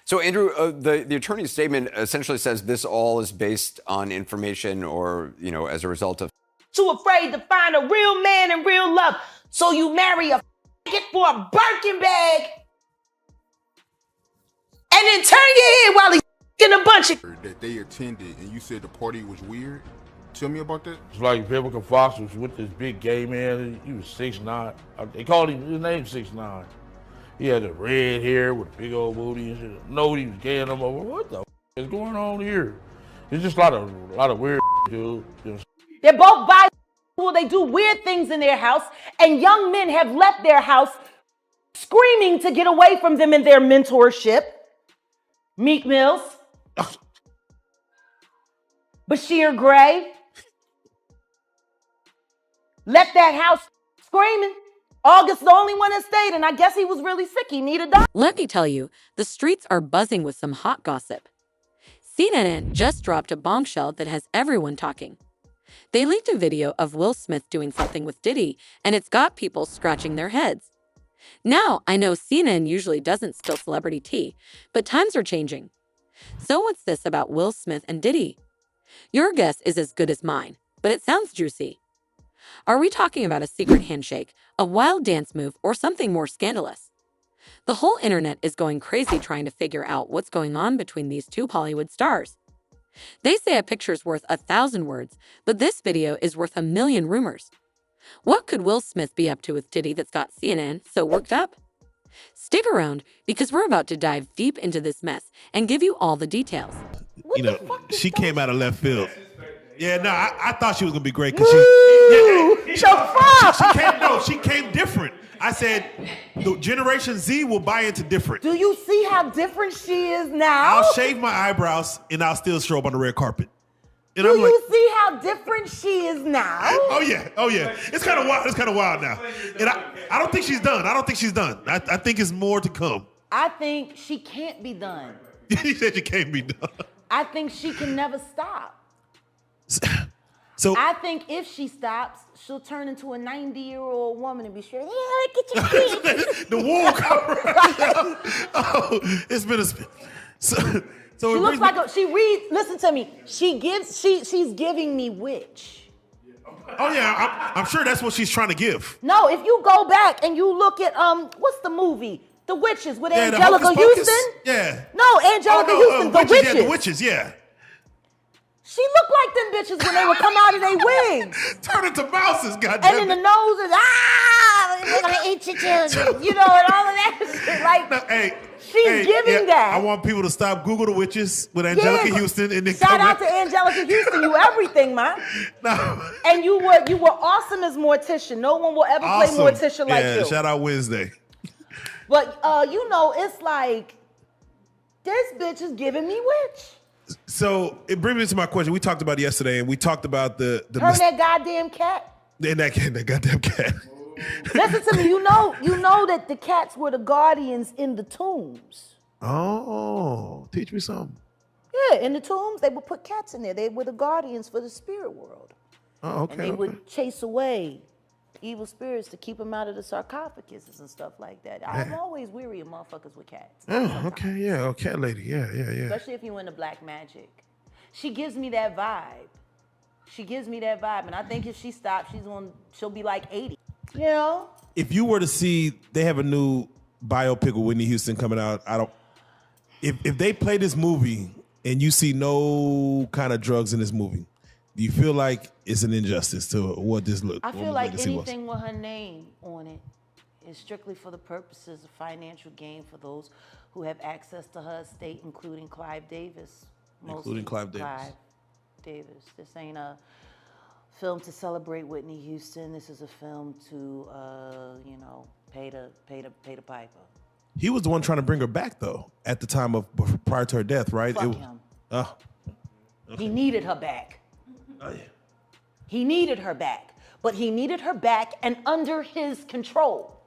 So, Andrew, the attorney's statement essentially says this all is based on information or, as a result of. Too afraid to find a real man and real love. So you marry a for a Birkin bag and then turn your head while he's in a bunch of. That they attended and you said the party was weird. Tell me about that. It's like Vivica Fox was with this big gay man. He was 6'9". They called him, his name 6'9". He had the red hair with a big old booty and shit. Nobody was gaying him over. What the is going on here? It's just a lot of weird dude. They're both bisexual. They do weird things in their house, and young men have left their house screaming to get away from them in their mentorship. Meek Mills, Bashir Gray left that house screaming. August the only one that stayed, and I guess he was really sick. He needed a doctor. Let me tell you, the streets are buzzing with some hot gossip. CNN just dropped a bombshell that has everyone talking. They leaked a video of Will Smith doing something with Diddy, and it's got people scratching their heads. Now, I know CNN usually doesn't spill celebrity tea, but times are changing. So what's this about Will Smith and Diddy? Your guess is as good as mine, but it sounds juicy. Are we talking about a secret handshake, a wild dance move, or something more scandalous? The whole internet is going crazy trying to figure out what's going on between these two Hollywood stars. They say a picture's worth 1,000 words, but this video is worth 1,000,000 rumors. What could Will Smith be up to with Diddy that's got CNN so worked up? Stick around, because we're about to dive deep into this mess and give you all the details. She came out of left field. Yeah, no, I thought she was gonna be great because she came different. I said the Generation Z will buy into different. Do you see how different she is now? I'll shave my eyebrows and I'll still show up on the red carpet. And Do you see how different she is now? Oh yeah. It's kind of wild. It's kind of wild now. And I don't think she's done. I think it's more to come. I think she can't be done. He said she can't be done. I think she can never stop. So I think if she stops, she'll turn into a 90-year-old woman and be sure, yeah, get your feet. The wool cover. Oh, it's been a spin. So she looks like she reads. Listen to me. She's giving me witch. Oh yeah, I'm sure that's what she's trying to give. No, if you go back and you look at what's the movie? The Witches with Angelica Houston. Yeah. No, Angelica Houston. The Witches. Yeah, the Witches. Yeah. She looked like them bitches when they would come out of their wigs. Turn into mouses, goddamn. And then the nose is we're gonna eat your children, and all of that shit. Like, no, she's giving that. I want people to stop Google the Witches with Angelica Houston and then shout out to Angelica Houston. You everything, man. No. And you were awesome as Morticia. No one will ever play Morticia like you. Shout out Wednesday. But it's like this bitch is giving me witch. So it brings me to my question. We talked about it yesterday, and we talked about the her and that goddamn cat. And that goddamn cat. Listen to me. You know that the cats were the guardians in the tombs. Oh, teach me something. Yeah, in the tombs they would put cats in there. They were the guardians for the spirit world. Oh, okay. And they would chase away evil spirits to keep them out of the sarcophaguses and stuff like that. I'm always weary of motherfuckers with cats. Oh, okay, yeah, cat lady, yeah. Especially if you're into black magic. She gives me that vibe. And I think if she stops, she'll be like 80. If you were to see, they have a new biopic of Whitney Houston coming out. If they play this movie and you see no kind of drugs in this movie, do you feel like it's an injustice to what this looks? I feel like anything with her name on it is strictly for the purposes of financial gain for those who have access to her estate, including Clive Davis. This ain't a film to celebrate Whitney Houston. This is a film to, pay the piper. He was the one trying to bring her back, though, at the time prior to her death, right? Fuck him. Okay. He needed her back. Oh, yeah. He needed her back, but he needed her back and under his control.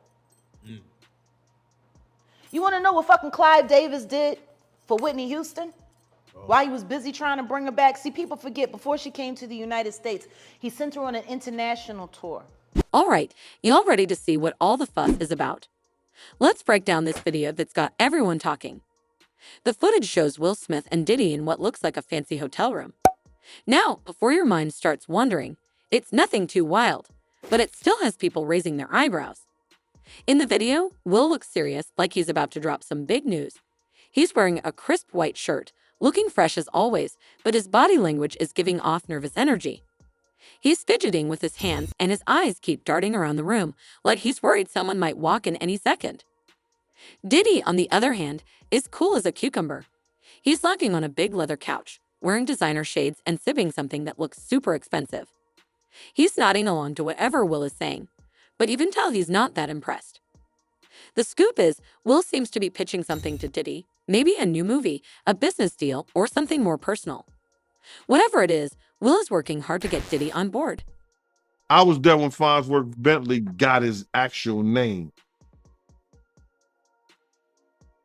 You want to know what fucking Clive Davis did for Whitney Houston? While he was busy trying to bring her back. See, people forget, before she came to the United States, he sent her on an international tour. All right, y'all ready to see what all the fuss is about? Let's break down this video that's got everyone talking. The footage shows Will Smith and Diddy in what looks like a fancy hotel room. Now, before your mind starts wandering, it's nothing too wild, but it still has people raising their eyebrows. In the video, Will looks serious, like he's about to drop some big news. He's wearing a crisp white shirt, looking fresh as always, but his body language is giving off nervous energy. He's fidgeting with his hands, and his eyes keep darting around the room, like he's worried someone might walk in any second. Diddy, on the other hand, is cool as a cucumber. He's locking on a big leather couch, wearing designer shades and sipping something that looks super expensive. He's nodding along to whatever Will is saying, but you can tell he's not that impressed. The scoop is, Will seems to be pitching something to Diddy, maybe a new movie, a business deal, or something more personal. Whatever it is, Will is working hard to get Diddy on board. I was there when Farnsworth Bentley got his actual name.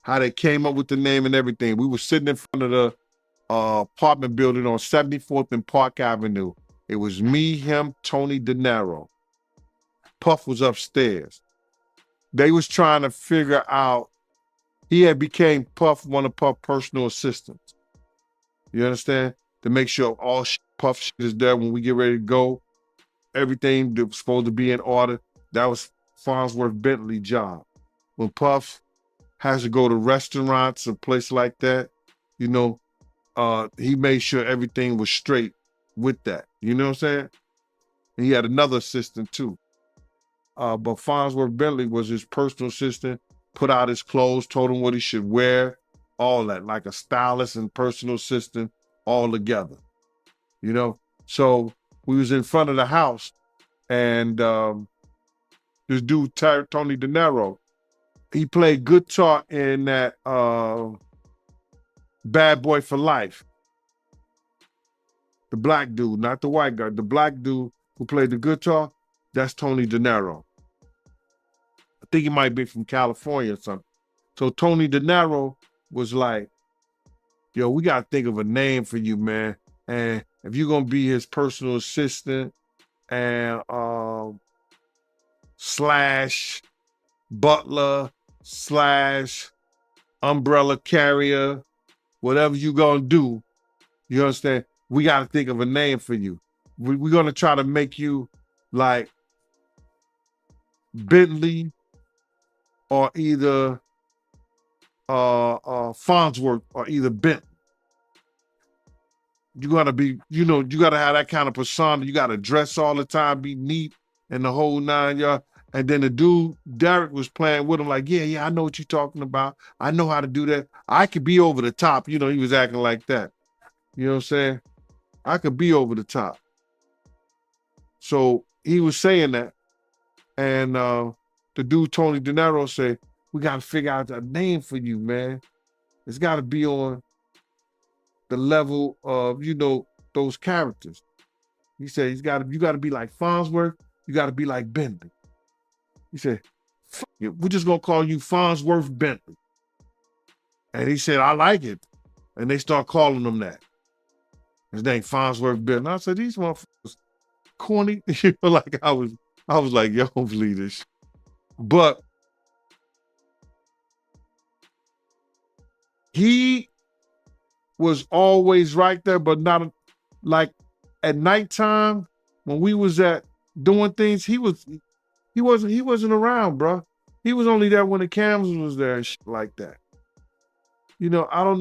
How they came up with the name and everything. We were sitting in front of the apartment building on 74th and Park Avenue. It was me, him, Tony De Niro. Puff was upstairs. They was trying to figure out, he had became Puff, one of Puff's personal assistants. You understand? To make sure all Puff shit is there when we get ready to go. Everything that was supposed to be in order. That was Farnsworth Bentley's job. When Puff has to go to restaurants or places like that, you know, he made sure everything was straight with that. You know what I'm saying? And he had another assistant too. But Farnsworth Bentley was his personal assistant, put out his clothes, told him what he should wear, all that, like a stylist and personal assistant all together, you know? So we was in front of the house and this dude, Tony De Niro, he played guitar in that Bad Boy for Life. The black dude, not the white guy. The black dude who played the guitar, that's Tony De Niro. I think he might be from California or something. So Tony De Niro was like, yo, we got to think of a name for you, man. And if you're going to be his personal assistant and slash butler slash umbrella carrier, whatever you going to do, you understand? We got to think of a name for you. We're going to try to make you like Bentley or either Farnsworth or either Bentley. You got to be, you know, you got to have that kind of persona. You got to dress all the time, be neat and the whole 9 yards. And then the dude, Derek, was playing with him like, yeah, I know what you're talking about. I know how to do that. I could be over the top. You know, he was acting like that. You know what I'm saying? I could be over the top. So he was saying that. And the dude, Tony De Niro, said, we got to figure out a name for you, man. It's got to be on the level of, you know, those characters. He said, you got to be like Farnsworth. You got to be like Bentley. He said, fuck it, we're just going to call you Farnsworth Bentley. And he said, I like it. And they start calling him that. His name Farnsworth Bentley. And I said, these motherfuckers corny. You know, like I was like, yo, believe this. But he was always right there, but not like at nighttime when we was at doing things, he wasn't around, bro. He was only there when the cameras was there and shit like that. You know, I don't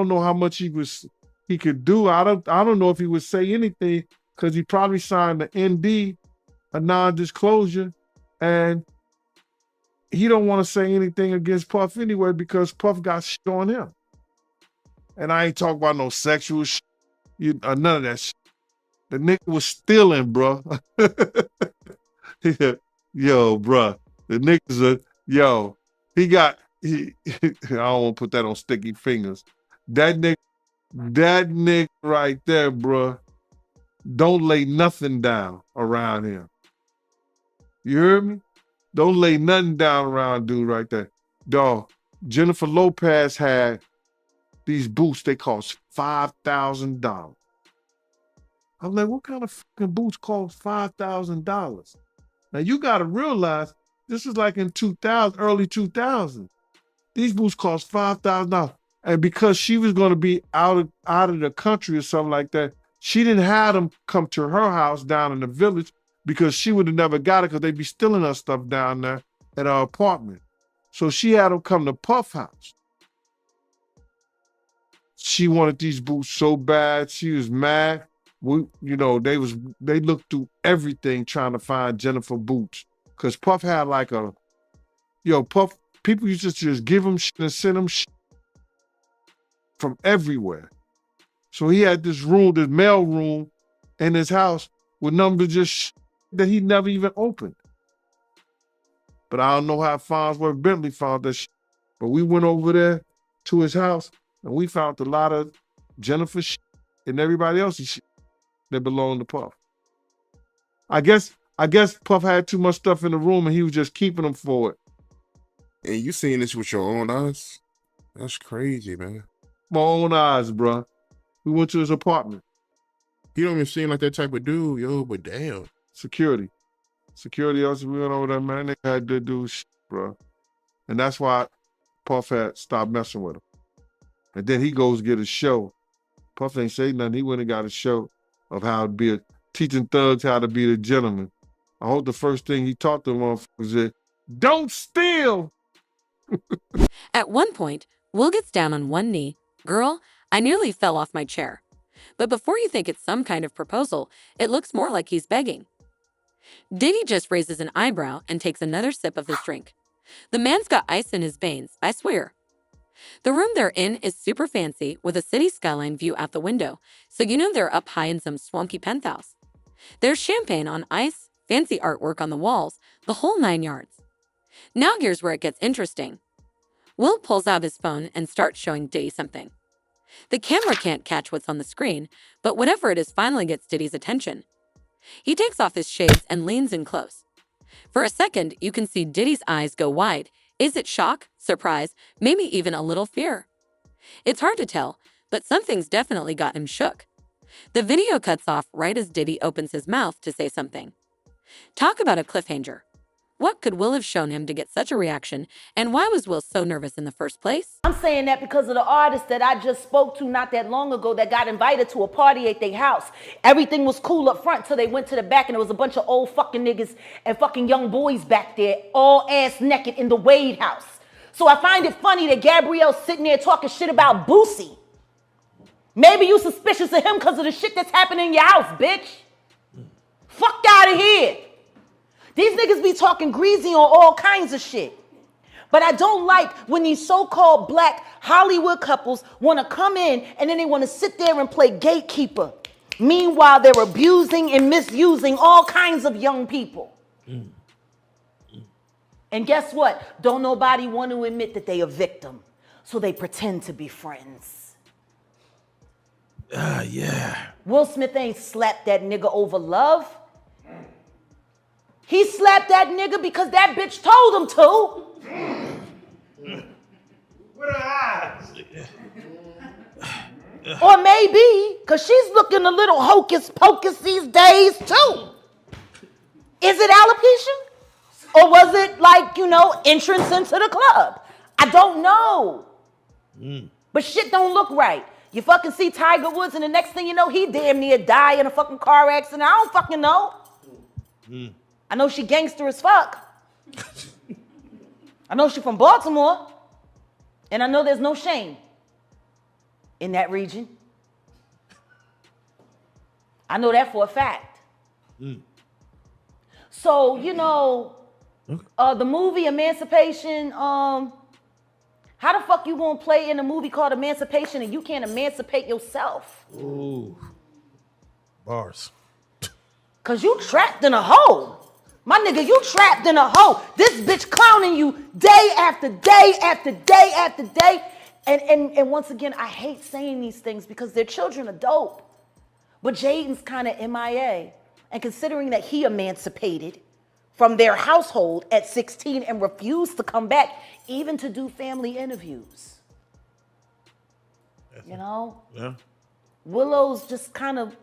know how much he could do. I don't know if he would say anything because he probably signed the ND, a non-disclosure, and he don't want to say anything against Puff anyway because Puff got shit on him. And I ain't talking about no sexual shit, none of that shit. The nigga was stealing, bro. Yo, bro. The niggas I don't want to put that on sticky fingers. That nigga right there, bro, don't lay nothing down around him. You heard me? Don't lay nothing down around dude right there. Dog, Jennifer Lopez had these boots, they cost $5,000. I'm like, what kind of fucking boots cost $5,000? Now you gotta realize this is like in 2000, early 2000s. These boots cost $5,000. And because she was going to be out of the country or something like that, she didn't have them come to her house down in the village because she would have never got it because they'd be stealing her stuff down there at her apartment. So she had them come to Puff house. She wanted these boots so bad. She was mad. They looked through everything trying to find Jennifer boots. Cause Puff had like Puff, people used to just give him shit and send him shit from everywhere. So he had this room, this mail room in his house with numbers just that he never even opened. But I don't know how Farnsworth Bentley found that shit. But we went over there to his house and we found a lot of Jennifer shit and everybody else's shit that belonged to Puff. I guess Puff had too much stuff in the room and he was just keeping them for it. And you seen this with your own eyes? That's crazy, man. My own eyes, bro. We went to his apartment. He don't even seem like that type of dude, yo, but damn. Security else, we went over there, man. They had to do shit, bro. And that's why Puff had stopped messing with him. And then he goes get a show. Puff ain't say nothing. He went and got a show of how to be teaching thugs how to be the gentleman. I hope the first thing he taught them motherfuckers is, don't steal. At one point, Will gets down on one knee. Girl, I nearly fell off my chair. But before you think it's some kind of proposal, it looks more like he's begging. Diddy just raises an eyebrow and takes another sip of his drink. The man's got ice in his veins, I swear. The room they're in is super fancy with a city skyline view out the window, so you know they're up high in some swampy penthouse. There's champagne on ice, fancy artwork on the walls, the whole 9 yards. Now here's where it gets interesting. Will pulls out his phone and starts showing Diddy something. The camera can't catch what's on the screen, but whatever it is finally gets Diddy's attention. He takes off his shades and leans in close. For a second, you can see Diddy's eyes go wide. Is it shock, surprise, maybe even a little fear? It's hard to tell, but something's definitely got him shook. The video cuts off right as Diddy opens his mouth to say something. Talk about a cliffhanger. What could Will have shown him to get such a reaction, and why was Will so nervous in the first place? I'm saying that because of the artist that I just spoke to not that long ago that got invited to a party at their house. Everything was cool up front till they went to the back and there was a bunch of old fucking niggas and fucking young boys back there, all ass naked in the Wade house. So I find it funny that Gabrielle's sitting there talking shit about Boosie. Maybe you suspicious of him because of the shit that's happening in your house, bitch. Fuck out of here. These niggas be talking greasy on all kinds of shit. But I don't like when these so-called black Hollywood couples want to come in and then they want to sit there and play gatekeeper. Meanwhile, they're abusing and misusing all kinds of young people. And guess what? Don't nobody want to admit that they a victim. So they pretend to be friends. Yeah. Will Smith ain't slapped that nigga over love. He slapped that nigga because that bitch told him to. What her eyes? Or maybe, because she's looking a little hocus pocus these days too. Is it alopecia? Or was it like, entrance into the club? I don't know. But shit don't look right. You fucking see Tiger Woods and the next thing you know, he damn near die in a fucking car accident. I don't fucking know. I know she gangster as fuck. I know she from Baltimore. And I know there's no shame in that region. I know that for a fact. So, the movie Emancipation, how the fuck you gonna play in a movie called Emancipation and you can't emancipate yourself? Ooh. Bars. Cause you trapped in a hole. My nigga, you trapped in a hole. This bitch clowning you day after day after day after day. And once again, I hate saying these things because their children are dope. But Jaden's kind of MIA. And considering that he emancipated from their household at 16 and refused to come back, even to do family interviews. Yeah. Willow's just kind of,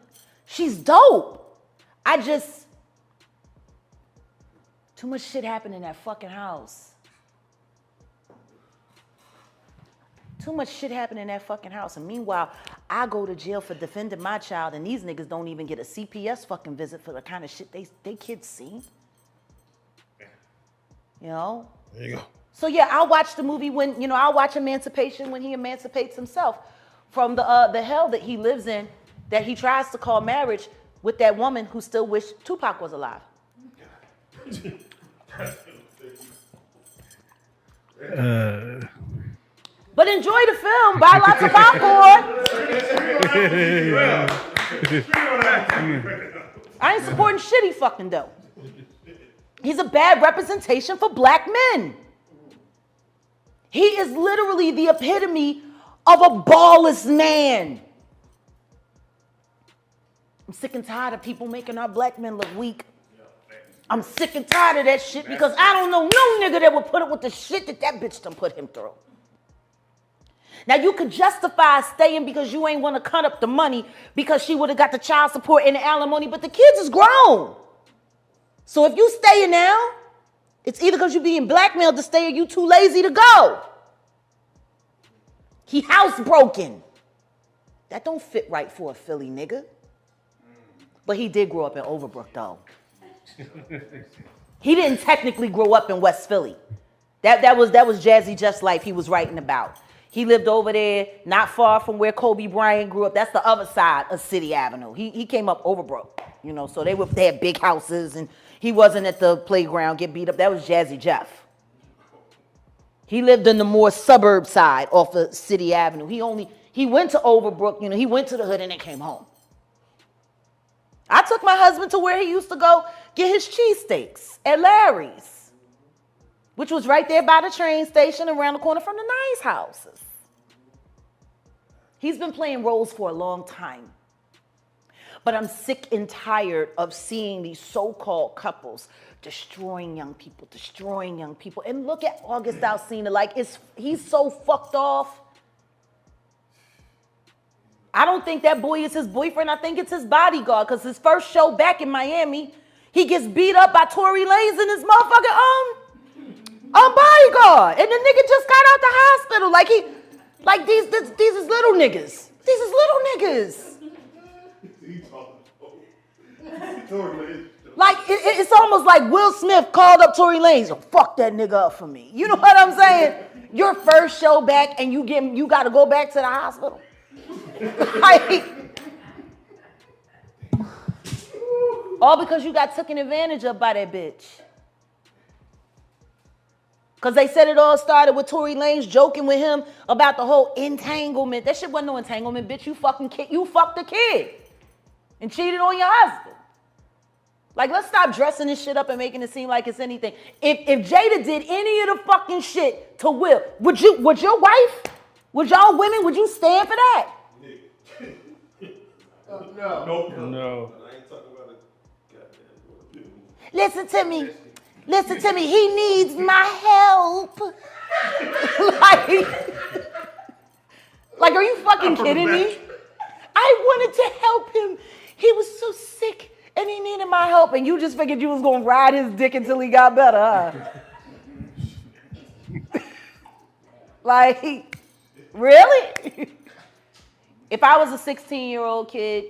she's dope. Too much shit happened in that fucking house. Too much shit happened in that fucking house. And meanwhile, I go to jail for defending my child, and these niggas don't even get a CPS fucking visit for the kind of shit they kids see. You know? There you go. So yeah, I'll watch the movie when, you know, I'll watch Emancipation when he emancipates himself from the hell that he lives in, that he tries to call marriage with that woman who still wished Tupac was alive. But enjoy the film, buy lots of popcorn. I ain't supporting shit he fucking do. He's a bad representation for black men. He is literally the epitome of a ballless man. I'm sick and tired of people making our black men look weak. I'm sick and tired of that shit because I don't know no nigga that would put up with the shit that bitch done put him through. Now you could justify staying because you ain't want to cut up the money because she would have got the child support and the alimony, but the kids is grown. So if you staying now, it's either because you being blackmailed to stay or you too lazy to go. He housebroken. That don't fit right for a Philly nigga. But he did grow up in Overbrook though. He didn't technically grow up in West Philly. That was Jazzy Jeff's life he was writing about. He lived over there, not far from where Kobe Bryant grew up. That's the other side of City Avenue. He came up Overbrook, you know, so they had big houses and he wasn't at the playground, get beat up. That was Jazzy Jeff. He lived in the more suburb side off of City Avenue. He went to Overbrook, you know, he went to the hood and then came home. I took my husband to where he used to go get his cheesesteaks at Larry's, which was right there by the train station around the corner from the nice houses. He's been playing roles for a long time. But I'm sick and tired of seeing these so-called couples destroying young people. And look at August Alsina, like he's so fucked off. I don't think that boy is his boyfriend. I think it's his bodyguard because his first show back in Miami, he gets beat up by Tory Lanez and his motherfucking bodyguard. And the nigga just got out the hospital. Like these is little niggas. These is little niggas. Like it's almost like Will Smith called up Tory Lanez. Oh, fuck that nigga up for me. You know what I'm saying? Your first show back and you got to go back to the hospital. Like, all because you got taken advantage of by that bitch. Because they said it all started with Tory Lanez joking with him about the whole entanglement. That shit wasn't no entanglement, bitch. You fucked the kid and cheated on your husband. Like, let's stop dressing this shit up and making it seem like it's anything. If Jada did any of the fucking shit to Will, would your wife, would y'all women, would you stand for that? No. Listen to me. He needs my help. like, are you fucking kidding me? I wanted to help him. He was so sick and he needed my help. And you just figured you was going to ride his dick until he got better, huh? Like, really? If I was a 16-year-old kid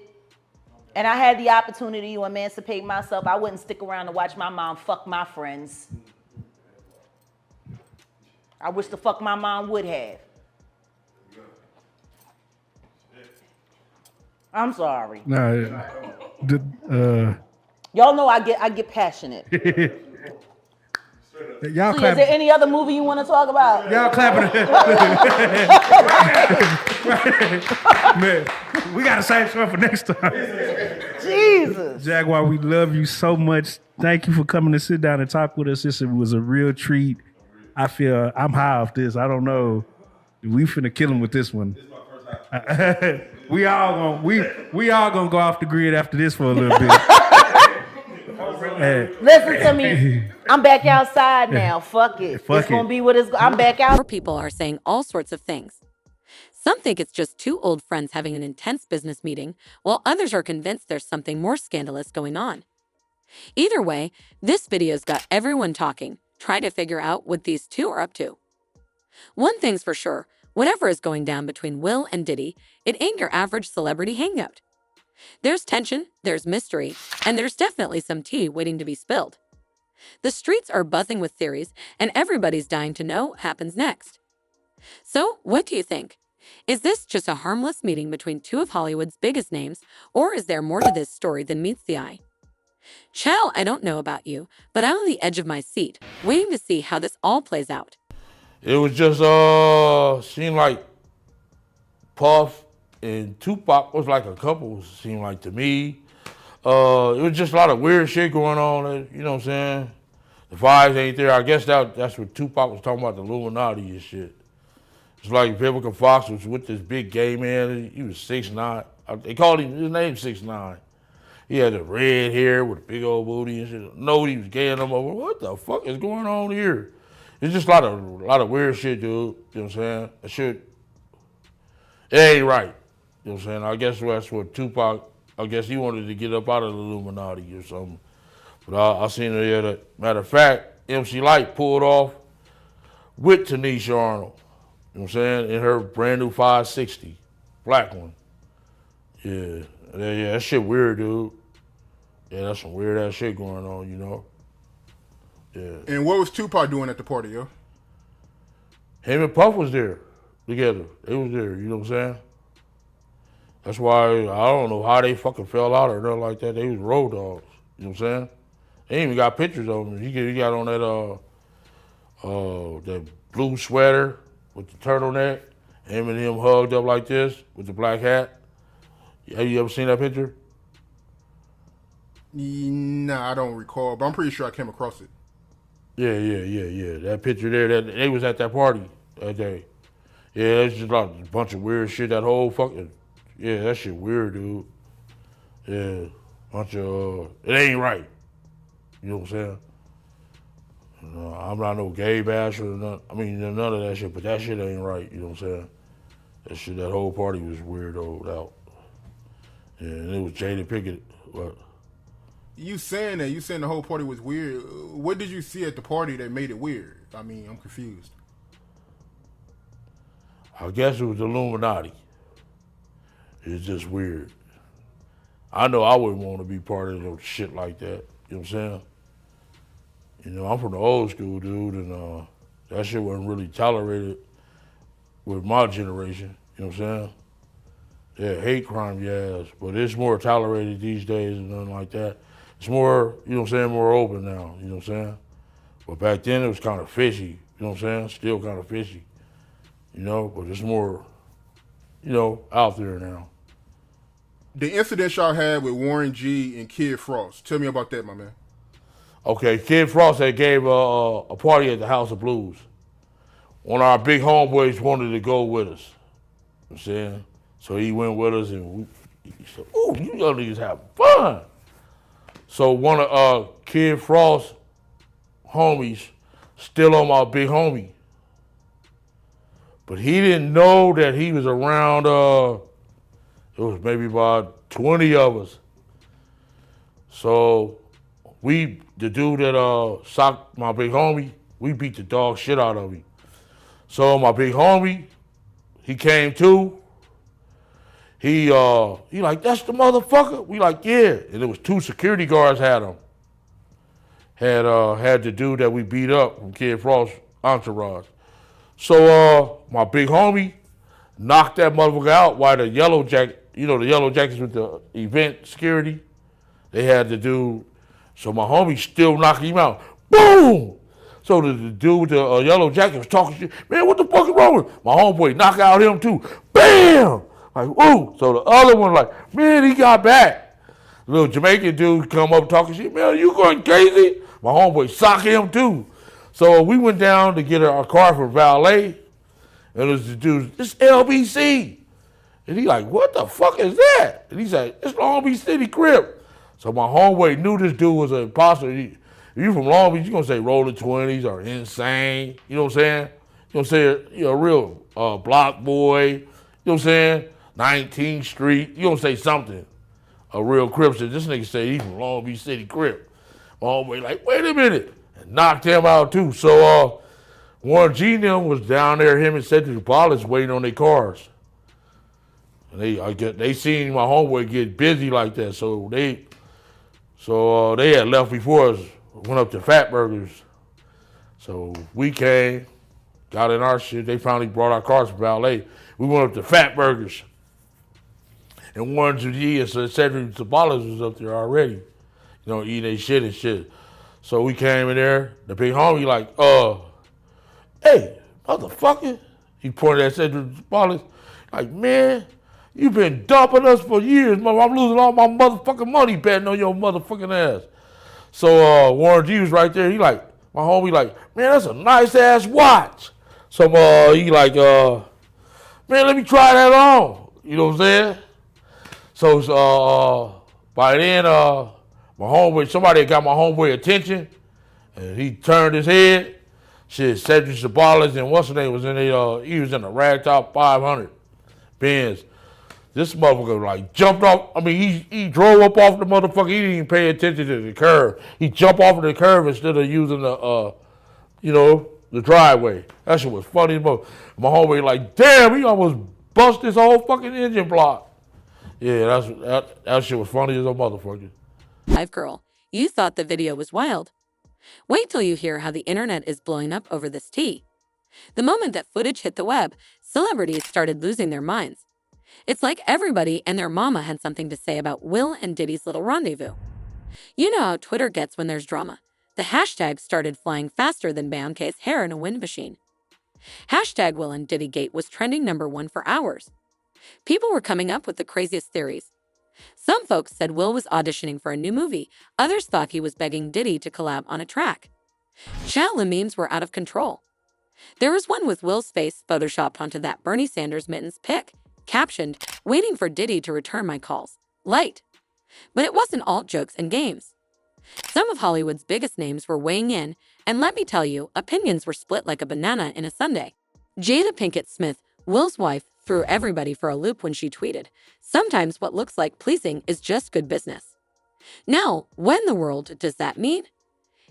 and I had the opportunity to emancipate myself, I wouldn't stick around to watch my mom fuck my friends. I wish the fuck my mom would have. I'm sorry. No, y'all know I get passionate. Y'all So clap. is there any other movie you want to talk about? Y'all clapping. Man, we got to save some for next time. Jesus. Jaguar, we love you so much. Thank you for coming to sit down and talk with us. This was a real treat. I feel I'm high off this. I don't know. We finna kill him with this one. This is my first time. we all gonna go off the grid after this for a little bit. Listen to me. I'm back outside now. Fuck it. It's gonna be what it's. I'm back out. More people are saying all sorts of things. Some think it's just two old friends having an intense business meeting, while others are convinced there's something more scandalous going on. Either way, this video's got everyone talking, trying to figure out what these two are up to. One thing's for sure, Whatever is going down between Will and Diddy, it ain't your average celebrity hangout. There's tension, there's mystery, and there's definitely some tea waiting to be spilled. The streets are buzzing with theories, and everybody's dying to know what happens next. So, what do you think? Is this just a harmless meeting between two of Hollywood's biggest names, or is there more to this story than meets the eye? Chow, I don't know about you, but I'm on the edge of my seat, waiting to see how this all plays out. It was just seemed like Puff and Tupac was like a couple, seemed like to me. It was just a lot of weird shit going on, you know what I'm saying? The vibes ain't there. I guess that's what Tupac was talking about, the Illuminati and shit. It's like Vivica Fox was with this big gay man. He was 6'9". They called him, his name 6'9". He had the red hair with a big old booty and shit. No, he was gaying them over. What the fuck is going on here? It's just a lot of weird shit, dude. You know what I'm saying? That shit, it ain't right. You know what I'm saying? I guess that's what Tupac, I guess he wanted to get up out of the Illuminati or something. But I seen it the other, matter of fact, MC Lyte pulled off with Tanisha Arnold. You know what I'm saying? In her brand new 560, black one. Yeah, that shit weird, dude. Yeah, that's some weird ass shit going on, you know? Yeah. And what was Tupac doing at the party, yo? Him and Puff was there together. They was there, you know what I'm saying? That's why I don't know how they fucking fell out or nothing like that. They was road dogs, you know what I'm saying? They even got pictures of him. He got on that blue sweater with the turtleneck, him and him hugged up like this with the black hat. Have you ever seen that picture? Nah, I don't recall, but I'm pretty sure I came across it. Yeah. That picture there, they was at that party that day. Yeah, it's just like a bunch of weird shit. That whole fucking, yeah, that shit weird, dude. Yeah, bunch of, it ain't right. You know what I'm saying? I'm not no gay basher or none. I mean, none of that shit, but that shit ain't right. You know what I'm saying? That shit, that whole party was weirdoed out. Yeah, and it was Jada Pinkett. What? You saying the whole party was weird. What did you see at the party that made it weird? I mean, I'm confused. I guess it was the Illuminati. It's just weird. I know I wouldn't want to be part of no shit like that. You know what I'm saying? You know, I'm from the old school, dude, and that shit wasn't really tolerated with my generation. You know what I'm saying? Yeah, hate crime, yes, but it's more tolerated these days and nothing like that. It's more, you know what I'm saying, more open now, you know what I'm saying? But back then it was kind of fishy, you know what I'm saying? Still kind of fishy, you know, but it's more, you know, out there now. The incident y'all had with Warren G and Kid Frost. Tell me about that, my man. Okay, Kid Frost had gave a party at the House of Blues. One of our big homeboys wanted to go with us, you know what I'm saying? So he went with us and he said, "Ooh, you young niggas have fun." So one of Kid Frost's homies still on my big homie. But he didn't know that he was around, it was maybe about 20 of us. So the dude that socked my big homie, we beat the dog shit out of him. So my big homie, he came to. He like, "That's the motherfucker?" We like, "Yeah." And there was 2 security guards had him. Had the dude that we beat up from Kid Frost's entourage. So my big homie knocked that motherfucker out while the yellow jacket, you know, the yellow jackets with the event security, they had the dude. So my homie still knocking him out. Boom! So the dude with the yellow jacket was talking shit. "Man, what the fuck is wrong with him?" My homeboy knocked out him too. Bam! Like, woo! So the other one like, "Man, he got back." Little Jamaican dude come up talking shit. "Man, you going crazy?" My homeboy socked him too. So we went down to get our car for valet. And it was the dude, "It's LBC." And he like, "What the fuck is that?" And he said, "It's Long Beach City Crip." So my homeboy knew this dude was an imposter. If you from Long Beach, you're going to say Rolling 20s or Insane. You know what I'm saying? You're going to say, you know, real block boy. You know what I'm saying? 19th Street. You're going to say something. A real Crip. So this nigga say he from Long Beach City Crip. My homeboy like, "Wait a minute." And knocked him out too. So Warren G and them was down there, him and Cedric Wallace waiting on their cars. And they seen my homeboy get busy like that, so they had left before us, went up to Fat Burgers. So we came, got in our shit. They finally brought our cars from valet. We went up to Fat Burgers. And Warren G and Cedric Wallace was up there already, eating their shit and shit. So we came in there. The big homie like, hey, motherfucker. He pointed at Cedric Wallace, like, man, you been dumping us for years, mother. I'm losing all my motherfucking money betting on your motherfucking ass. So Warren G was right there. He like, my homie like, man, that's a nice ass watch. So he like, man, let me try that on. You know what I'm saying? So by then, somebody got my homeboy attention, and he turned his head. Shit, Cedric Sabalas and what's his name was in he was in a ragtop 500 Benz. This motherfucker like jumped off. I mean, he drove up off the motherfucker. He didn't even pay attention to the curve. He jumped off of the curve instead of using the the driveway. That shit was funny as fuck. My homeboy like, damn, he almost bust his whole fucking engine block. Yeah, that shit was funny as a motherfucker. Live girl, you thought the video was wild. Wait till you hear how the internet is blowing up over this tea. The moment that footage hit the web, celebrities started losing their minds. It's like everybody and their mama had something to say about Will and Diddy's little rendezvous. You know how Twitter gets when there's drama. The hashtag started flying faster than Beyonce's hair in a wind machine. Hashtag Will and Diddy Gate was trending #1 for hours. People were coming up with the craziest theories. Some folks said Will was auditioning for a new movie. Others thought he was begging Diddy to collab on a track. Child, the memes were out of control. There was one with Will's face photoshopped onto that Bernie Sanders mittens pic, captioned, "Waiting for Diddy to return my calls. Light." But it wasn't all jokes and games. Some of Hollywood's biggest names were weighing in, and let me tell you, opinions were split like a banana in a sundae. Jada Pinkett Smith, Will's wife, threw everybody for a loop when she tweeted, "Sometimes what looks like pleasing is just good business." Now, what in the world does that mean?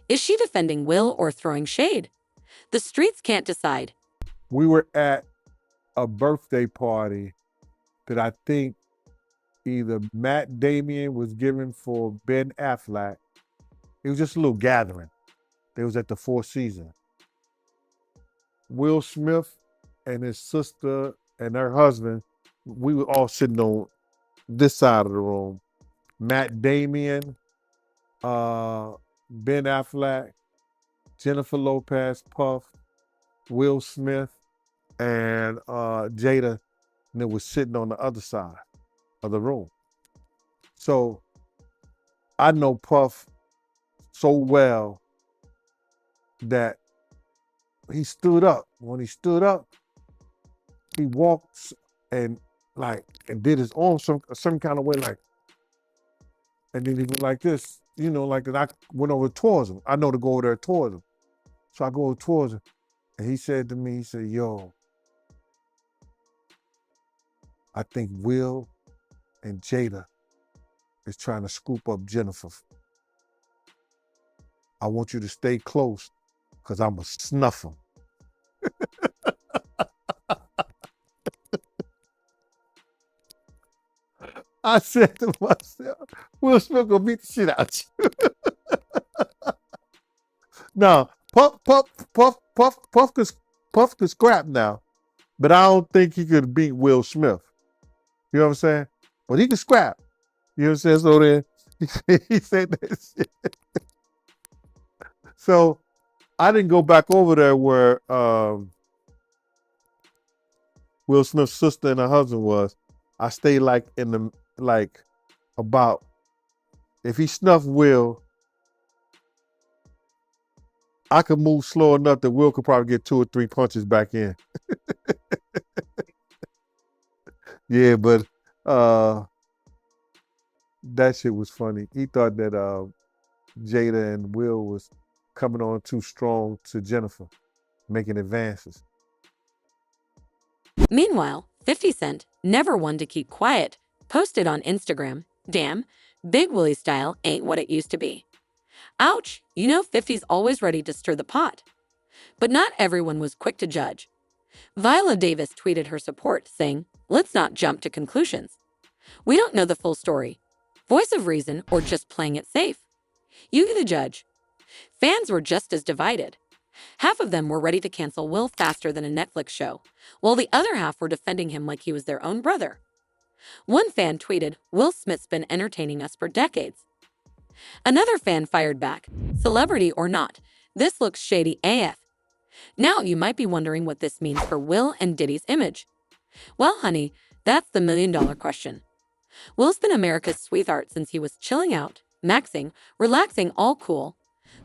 Is she defending Will or throwing shade? The streets can't decide. We were at a birthday party that I think either Matt Damien was giving for Ben Affleck. It was just a little gathering. It was at the Four Seasons. Will Smith and his sister and her husband, we were all sitting on this side of the room. Matt Damien, Ben Affleck, Jennifer Lopez, Puff, Will Smith, and Jada, and it was sitting on the other side of the room. So I know Puff so well that he stood up. When he stood up, he walked and did his arm some kind of way, like, and then he went like this, like that. I went over towards him. I know to go over there towards him. So I go over towards him, and he said to me, he said, "Yo, I think Will and Jada is trying to scoop up Jennifer. I want you to stay close, because I'm going to snuff him." I said to myself, Will Smith gonna beat the shit out you. Now, Puff could scrap now, but I don't think he could beat Will Smith. You know what I'm saying? But he could scrap. You know what I'm saying? So then he said that shit. So I didn't go back over there where Will Smith's sister and her husband was. I stayed about, if he snuffed Will, I could move slow enough that Will could probably get 2 or 3 punches back in. Yeah, but that shit was funny. He thought that Jada and Will was coming on too strong to Jennifer, making advances. Meanwhile, 50 Cent, never one to keep quiet, posted on Instagram, "Damn, Big Willie style ain't what it used to be." Ouch, 50's always ready to stir the pot. But not everyone was quick to judge. Viola Davis tweeted her support, saying, "Let's not jump to conclusions. We don't know the full story. Voice of reason or just playing it safe? You be the judge." Fans were just as divided. Half of them were ready to cancel Will faster than a Netflix show, while the other half were defending him like he was their own brother. One fan tweeted, "Will Smith's been entertaining us for decades." Another fan fired back, "Celebrity or not, this looks shady AF." Now you might be wondering what this means for Will and Diddy's image. Well, honey, that's the million-dollar question. Will's been America's sweetheart since he was chilling out, maxing, relaxing, all cool.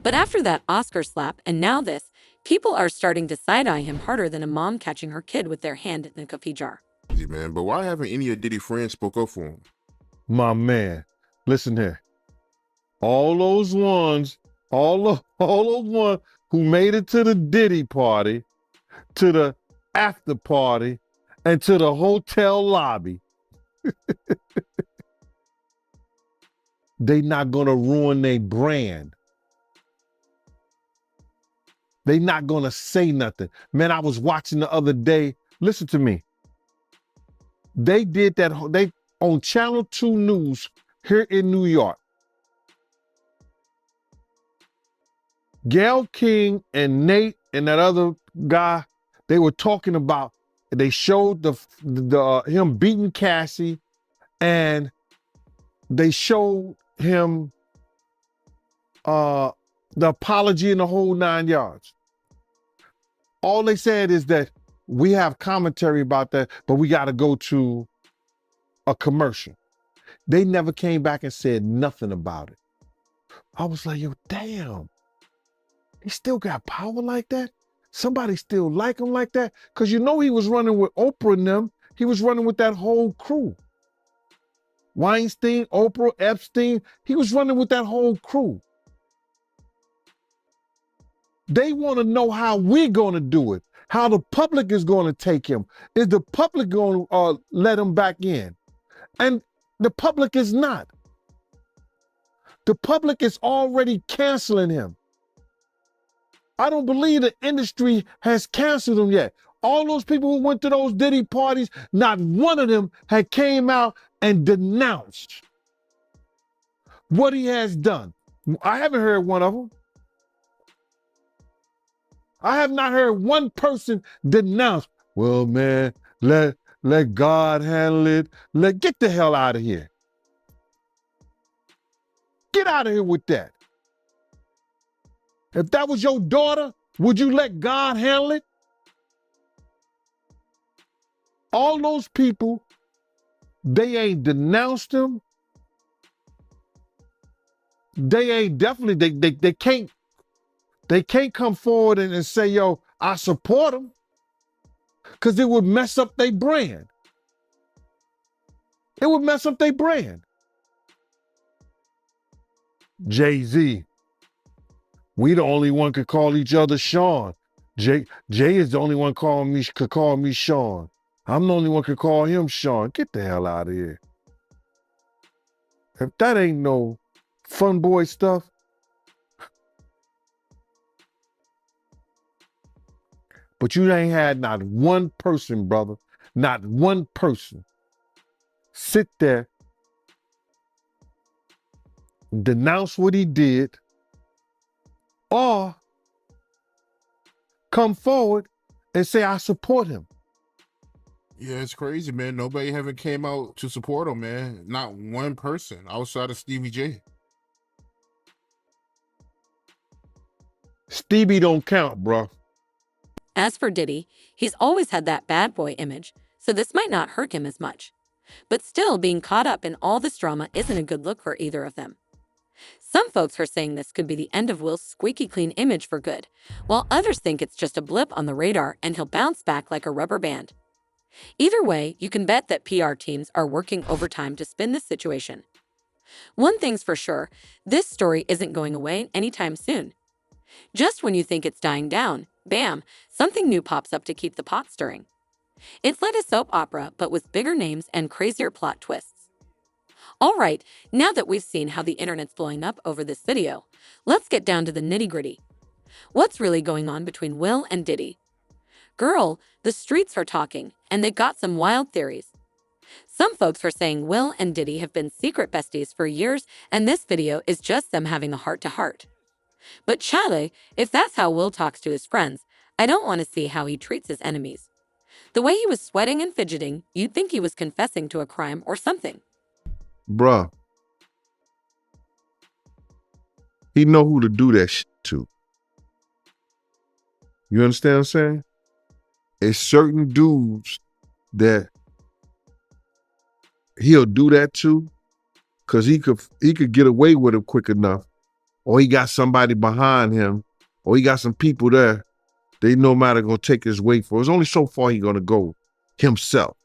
But after that Oscar slap and now this, people are starting to side-eye him harder than a mom catching her kid with their hand in the coffee jar. Man, but why haven't any of Diddy friends spoke up for him? My man, listen here. All those ones who made it to the Diddy party, to the after party, and to the hotel lobby, they not gonna ruin their brand. They not gonna say nothing. Man, I was watching the other day. Listen to me. They did that. They on Channel 2 News here in New York. Gayle King and Nate and that other guy, they were talking about. They showed the him beating Cassie, and they showed him the apology and the whole 9 yards. All they said is that we have commentary about that, but we got to go to a commercial. They never came back and said nothing about it. I was like, yo, damn. He still got power like that? Somebody still like him like that? Because you know he was running with Oprah and them. He was running with that whole crew. Weinstein, Oprah, Epstein. He was running with that whole crew. They want to know how we're going to do it, how the public is going to take him. Is the public going to let him back in? And the public is not. The public is already canceling him. I don't believe the industry has canceled him yet. All those people who went to those Diddy parties, not one of them had came out and denounced what he has done. I haven't heard one of them. I have not heard one person denounce, well, man, let God handle it. Get the hell out of here. Get out of here with that. If that was your daughter, would you let God handle it? All those people, they ain't denounced him. They ain't definitely, they can't come forward and say, yo, I support him. Because it would mess up their brand. It would mess up their brand. Jay-Z. We the only one could call each other Sean. Jay is the only one could call me Sean. I'm the only one could call him Sean. Get the hell out of here. If that ain't no fun boy stuff. But you ain't had not one person, brother, not one person sit there, denounce what he did, or come forward and say, I support him. Yeah, it's crazy, man. Nobody haven't came out to support him, man. Not one person outside of Stevie J. Stevie don't count, bro. As for Diddy, he's always had that bad boy image, so this might not hurt him as much. But still, being caught up in all this drama isn't a good look for either of them. Some folks are saying this could be the end of Will's squeaky clean image for good, while others think it's just a blip on the radar and he'll bounce back like a rubber band. Either way, you can bet that PR teams are working overtime to spin this situation. One thing's for sure, this story isn't going away anytime soon. Just when you think it's dying down, bam, something new pops up to keep the pot stirring. It's like a soap opera, but with bigger names and crazier plot twists. All right, now that we've seen how the internet's blowing up over this video, let's get down to the nitty-gritty. What's really going on between Will and Diddy? Girl, the streets are talking, and they got some wild theories. Some folks are saying Will and Diddy have been secret besties for years, and this video is just them having a heart-to-heart. But Chale, if that's how Will talks to his friends, I don't want to see how he treats his enemies. The way he was sweating and fidgeting, you'd think he was confessing to a crime or something. Bruh, he know who to do that shit to. You understand what I'm saying? It's certain dudes that he'll do that to because he could get away with it quick enough, or he got somebody behind him, or he got some people there. They no matter gonna take his weight for. It's only so far he gonna go himself.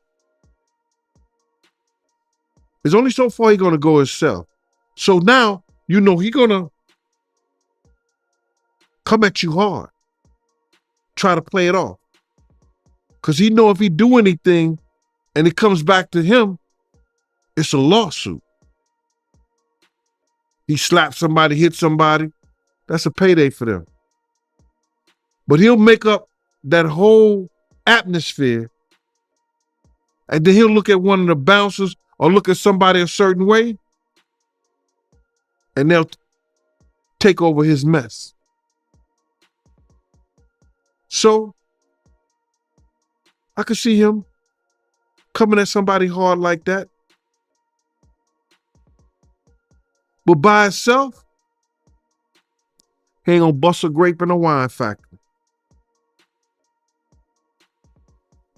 It's only so far he gonna go himself. So now you know he gonna come at you hard, try to play it off, because he know if he do anything and it comes back to him, it's a lawsuit. He slapped somebody, hit somebody, that's a payday for them. But he'll make up that whole atmosphere, and then he'll look at one of the bouncers or look at somebody a certain way, and they'll take over his mess. So I could see him coming at somebody hard like that. But by itself, he ain't gonna bust a grape in a wine factory.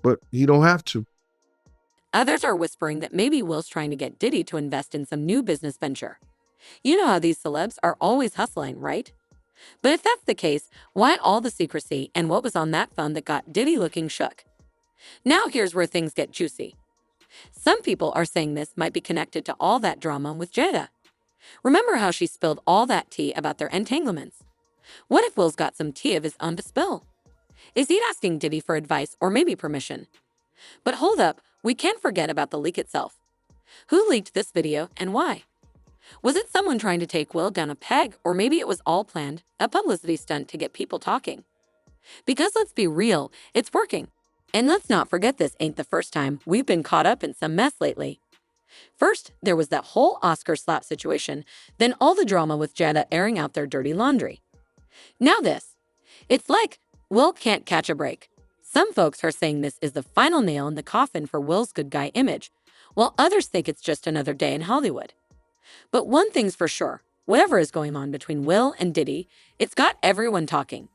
But he don't have to. Others are whispering that maybe Will's trying to get Diddy to invest in some new business venture. You know how these celebs are always hustling, right? But if that's the case, why all the secrecy and what was on that phone that got Diddy looking shook? Now here's where things get juicy. Some people are saying this might be connected to all that drama with Jada. Remember how she spilled all that tea about their entanglements? What if Will's got some tea of his own to spill? Is he asking Diddy for advice or maybe permission? But hold up, we can't forget about the leak itself. Who leaked this video and why? Was it someone trying to take Will down a peg, or maybe it was all planned, a publicity stunt to get people talking? Because let's be real, it's working. And let's not forget this ain't the first time we've been caught up in some mess lately. First, there was that whole Oscar slap situation, then all the drama with Jada airing out their dirty laundry. Now this. It's like Will can't catch a break. Some folks are saying this is the final nail in the coffin for Will's good guy image, while others think it's just another day in Hollywood. But one thing's for sure, whatever is going on between Will and Diddy, it's got everyone talking.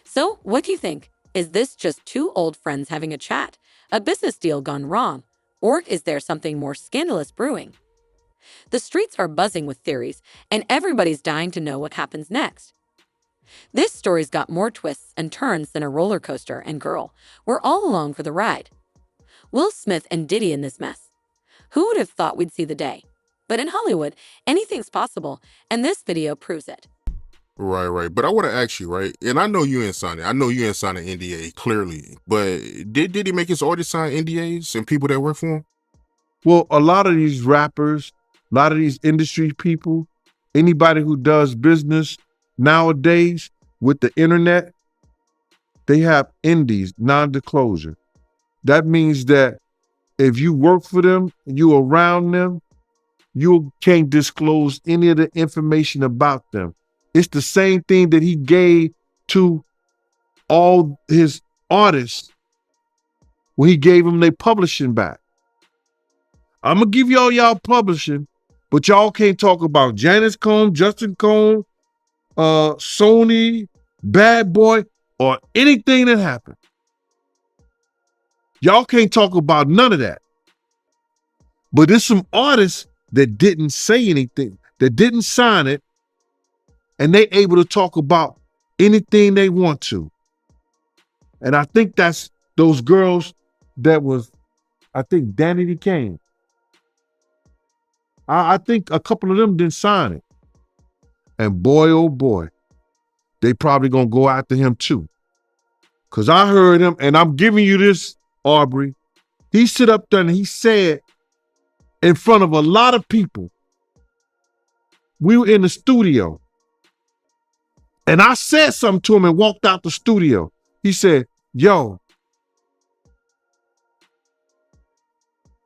So, what do you think? Is this just two old friends having a chat, a business deal gone wrong, or is there something more scandalous brewing? The streets are buzzing with theories, and everybody's dying to know what happens next. This story's got more twists and turns than a roller coaster, and girl, we're all along for the ride. Will Smith and Diddy in this mess. Who would have thought we'd see the day? But in Hollywood, anything's possible, and this video proves it. Right. But I want to ask you, right? And I know you ain't signed it. I know you ain't signed an NDA, clearly. But did he make his artists sign NDAs and people that work for him? Well, a lot of these rappers, a lot of these industry people, anybody who does business nowadays with the internet, they have NDAs, non-disclosure. That means that if you work for them, you around them, you can't disclose any of the information about them. It's the same thing that he gave to all his artists when he gave them their publishing back. I'm going to give y'all publishing, but y'all can't talk about Janice Cohn, Justin Cohn, Sony, Bad Boy, or anything that happened. Y'all can't talk about none of that. But there's some artists that didn't say anything, that didn't sign it, and they able to talk about anything they want to. And I think that's those girls that was, I think Danity Kane. I think a couple of them didn't sign it. And boy, oh boy, they probably gonna go after him too. Cause I heard him, and I'm giving you this, Aubrey. He stood up there and he said in front of a lot of people, we were in the studio, And I said something to him and walked out the studio. He said, yo,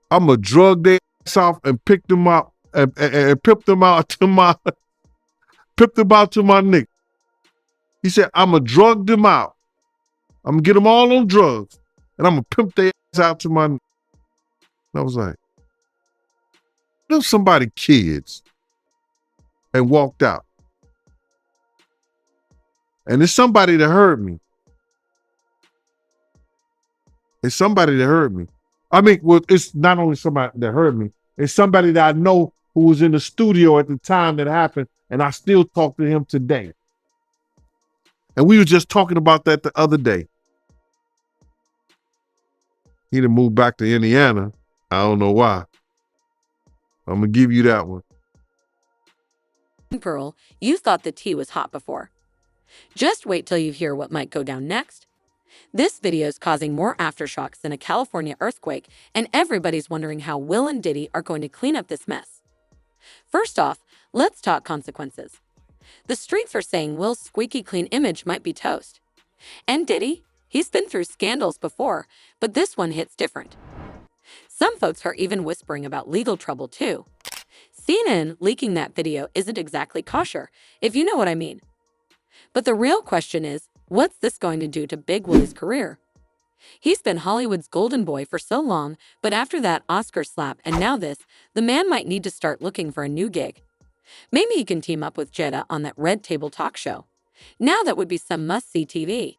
I'm going to drug their ass off and pick them up and pip them out to my nigga. He said, I'm going to drug them out. I'm going to get them all on drugs. And I'm going to pimp their ass out to my nigga. And I was like, them somebody kids. And walked out. And it's somebody that heard me. It's somebody that heard me. I mean, well, it's not only somebody that heard me, it's somebody that I know who was in the studio at the time that happened, and I still talk to him today. And we were just talking about that the other day. He done moved back to Indiana. I don't know why. I'm going to give you that one. Pearl, you thought the tea was hot before. Just wait till you hear what might go down next. This video is causing more aftershocks than a California earthquake, and everybody's wondering how Will and Diddy are going to clean up this mess. First off, let's talk consequences. The streets are saying Will's squeaky clean image might be toast. And Diddy, he's been through scandals before, but this one hits different. Some folks are even whispering about legal trouble too. CNN leaking that video isn't exactly kosher, if you know what I mean. But the real question is, what's this going to do to Big Willie's career? He's been Hollywood's golden boy for so long, but after that Oscar slap and now this, the man might need to start looking for a new gig. Maybe he can team up with Jetta on that Red Table talk show. Now that would be some must-see TV.